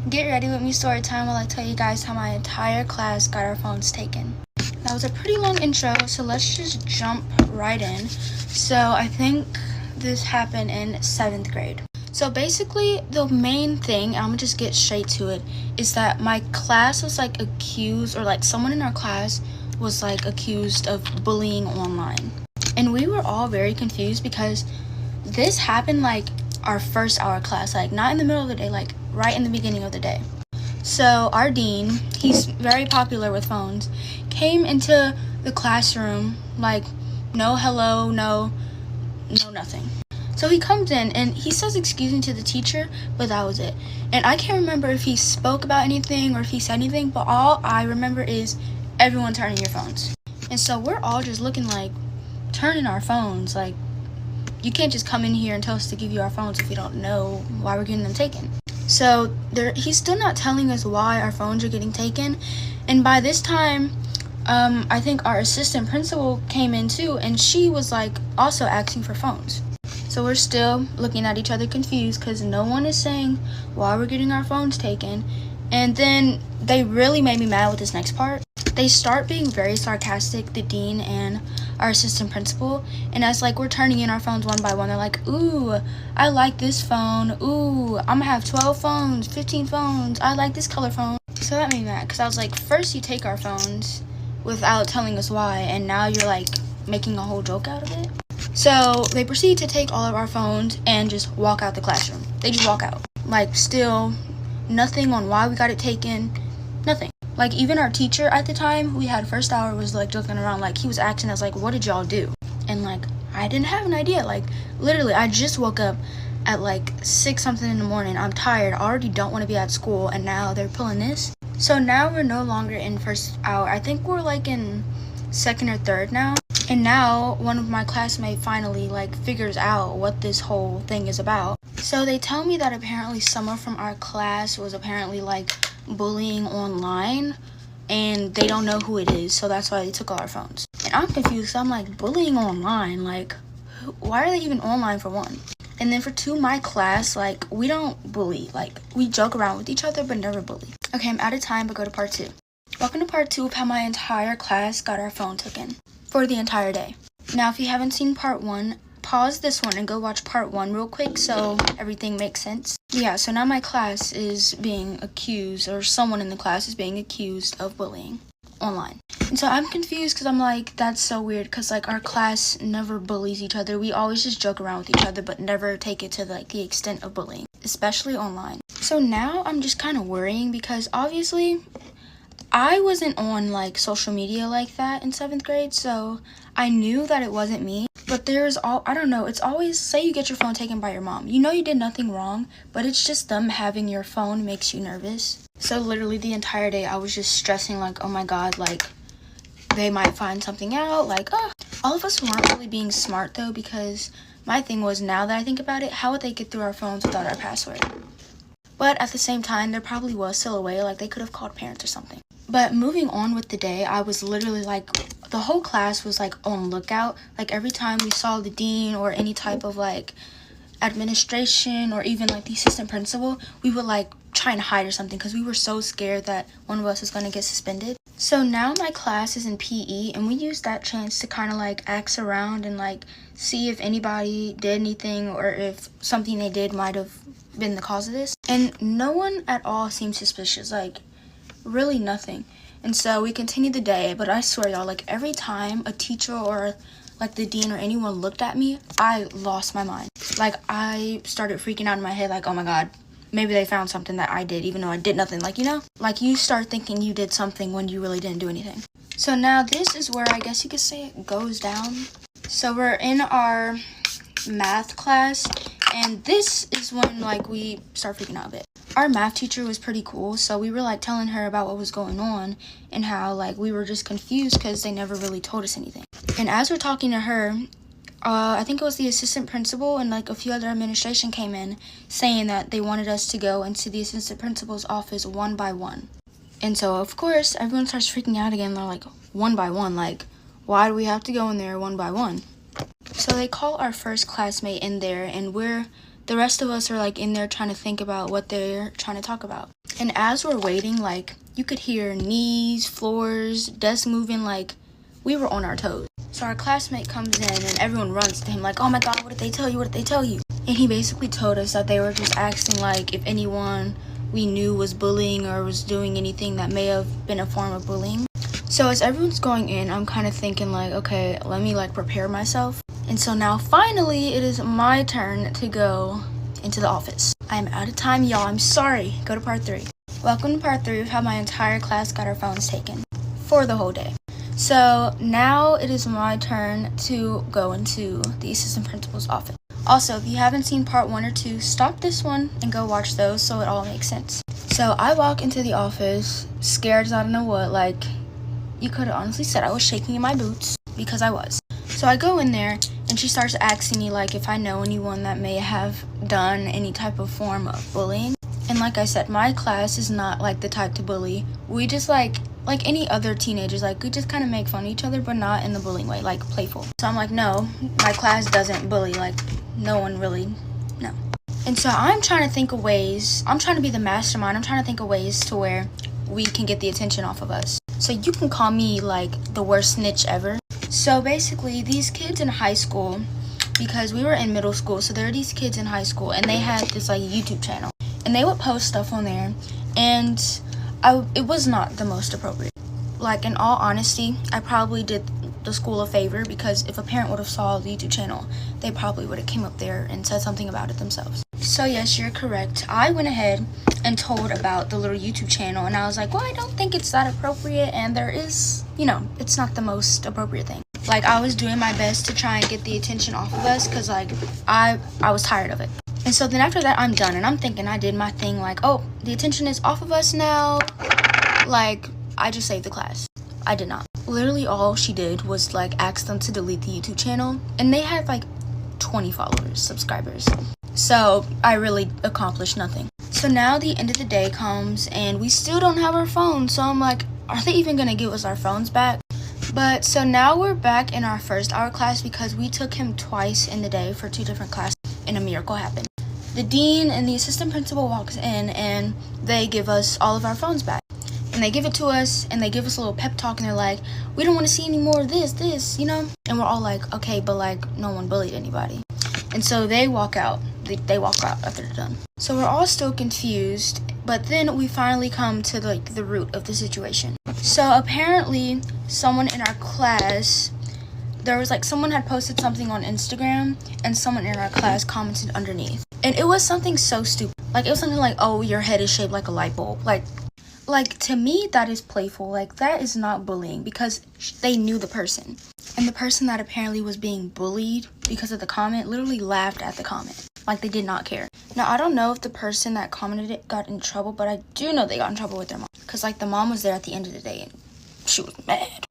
Get ready with me story time while I tell you guys how my entire class got our phones taken. That was a pretty long intro, so let's just jump right in. So I think this happened in 7th grade. So basically the main thing, I'm gonna just get straight to it, is that my class was like accused, or like someone in our class was like accused of bullying online. And we were all very confused because this happened like our first hour class, like not in the middle of the day, like right in the beginning of the day. So our dean, he's very popular with phones, came into the classroom like no hello, no nothing. So he comes in and he says excuse me to the teacher, but that was it. And I can't remember if he spoke about anything or if he said anything, but all I remember is everyone turning your phones. And so we're all just looking like, turning our phones, like you can't just come in here and tell us to give you our phones if you don't know why we're getting them taken. So he's still not telling us why our phones are getting taken. And by this time, I think our assistant principal came in too, and she was like also asking for phones. So we're still looking at each other confused because no one is saying why we're getting our phones taken. And then they really made me mad with this next part. They start being very sarcastic, the dean and our assistant principal, and as like we're turning in our phones one by one, they're like, ooh, I like this phone, ooh, I'm gonna have 12 phones, 15 phones, I like this color phone. So that made me mad because I was like, first you take our phones without telling us why, and now you're like making a whole joke out of it. So they proceed to take all of our phones and just walk out the classroom. They just walk out, like still nothing on why we got it taken, nothing. Like even our teacher at the time we had first hour was like joking around, like he was asking us like, what did y'all do? And like I didn't have an idea. Like literally I just woke up at like 6 something in the morning. I'm tired, I already don't want to be at school, and now they're pulling this. So now we're no longer in first hour. I think we're like in 2nd or 3rd now. And now one of my classmates finally like figures out what this whole thing is about. So they tell me that apparently someone from our class was apparently like bullying online, and they don't know who it is, so that's why they took all our phones. And I'm confused. I'm like, bullying online, like why are they even online for one? And then for two, my class, like we don't bully, like we joke around with each other but never bully. Okay, I'm out of time, but go to part 2. Welcome to part 2 of how my entire class got our phone taken for the entire day. Now if you haven't seen part 1, pause this one and go watch part 1 real quick so everything makes sense. Yeah, so now my class is being accused, or someone in the class is being accused of bullying online. And so I'm confused because I'm like, that's so weird because like our class never bullies each other. We always just joke around with each other but never take it to like the extent of bullying, especially online. So now I'm just kind of worrying because obviously I wasn't on like social media like that in 7th grade, so I knew that it wasn't me. But I don't know, it's always, say you get your phone taken by your mom. You know you did nothing wrong, but it's just them having your phone makes you nervous. So literally the entire day I was just stressing like, oh my god, like they might find something out, like, oh. All of us weren't really being smart though, because my thing was, now that I think about it, how would they get through our phones without our password? But at the same time, there probably was still a way, like they could have called parents or something. But moving on with the day, I was literally like, the whole class was like on lookout. Like every time we saw the dean or any type of like administration or even like the assistant principal, we would like try and hide or something because we were so scared that one of us is going to get suspended. So now my class is in PE, and we used that chance to kind of like ask around and like see if anybody did anything or if something they did might have been the cause of this. And no one at all seemed suspicious, like really nothing. And so we continued the day, but I swear y'all, like every time a teacher or like the dean or anyone looked at me, I lost my mind. Like I started freaking out in my head, like, oh my god, maybe they found something that I did even though I did nothing. Like, you know, like you start thinking you did something when you really didn't do anything. So now this is where I guess you could say it goes down. So we're in our math class, and this is when like we start freaking out a bit. Our math teacher was pretty cool, so we were like telling her about what was going on and how like we were just confused because they never really told us anything. And as we're talking to her, I think it was the assistant principal and like a few other administration came in saying that they wanted us to go into the assistant principal's office one by one. And so of course everyone starts freaking out again. They're like, one by one, like why do we have to go in there one by one? So they call our first classmate in there, and the rest of us are like in there trying to think about what they're trying to talk about. And as we're waiting, like, you could hear knees, floors, desks moving, like, we were on our toes. So our classmate comes in and everyone runs to him like, oh my god, what did they tell you? What did they tell you? And he basically told us that they were just asking, like, if anyone we knew was bullying or was doing anything that may have been a form of bullying. So as everyone's going in, I'm kind of thinking like, okay, let me like prepare myself. And so now finally it is my turn to go into the office. I'm out of time, y'all. I'm sorry. Go to part 3. Welcome to part 3 of how my entire class got our phones taken for the whole day. So now it is my turn to go into the assistant principal's office. Also, if you haven't seen part 1 or 2, stop this one and go watch those so it all makes sense. So I walk into the office, scared as I don't know what. Like, you could have honestly said I was shaking in my boots, because I was. So I go in there and she starts asking me like if I know anyone that may have done any type of form of bullying. And like I said, my class is not like the type to bully. We just like any other teenagers, like we just kind of make fun of each other, but not in the bullying way, like playful. So I'm like, no, my class doesn't bully. Like, no one really, no. And so I'm trying to think of ways, I'm trying to be the mastermind. I'm trying to think of ways to where we can get the attention off of us. So you can call me like the worst snitch ever. So basically these kids in high school, because we were in middle school, so there are these kids in high school and they had this like YouTube channel and they would post stuff on there, and it was not the most appropriate. Like, in all honesty, I probably did the school a favor, because if a parent would have saw the YouTube channel, they probably would have came up there and said something about it themselves. So yes, you're correct. I went ahead and told about the little YouTube channel, and I was like, well, I don't think it's that appropriate, and there is, you know, it's not the most appropriate thing. Like, I was doing my best to try and get the attention off of us, because like I was tired of it. And so then after that, I'm done, and I'm thinking I did my thing, like, oh, the attention is off of us now. Like, I just saved the class. I did not. Literally all she did was like ask them to delete the YouTube channel, and they had like 20 followers, subscribers. So I really accomplished nothing. So now the end of the day comes and we still don't have our phones. So I'm like, are they even gonna give us our phones back? But so now we're back in our first hour class, because we took him twice in the day for 2 different classes, and a miracle happened. The dean and the assistant principal walks in and they give us all of our phones back. And they give it to us and they give us a little pep talk, and they're like, we don't want to see any more of this, you know? And we're all like, okay, but like no one bullied anybody. And so they walk out. They walk out after they're done. So we're all still confused, but then we finally come to like the root of the situation. So apparently someone in our class, there was like someone had posted something on Instagram, and someone in our class commented underneath. And it was something so stupid. Like, it was something like, oh, your head is shaped like a light bulb. Like, to me, that is playful. Like, that is not bullying, because they knew the person. And the person that apparently was being bullied because of the comment literally laughed at the comment. Like, they did not care. Now, I don't know if the person that commented it got in trouble, but I do know they got in trouble with their mom. Because, like, the mom was there at the end of the day, and she was mad.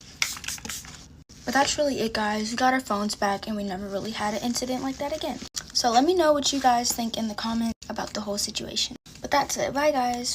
But that's really it, guys. We got our phones back, and we never really had an incident like that again. So let me know what you guys think in the comments about the whole situation. But that's it. Bye, guys.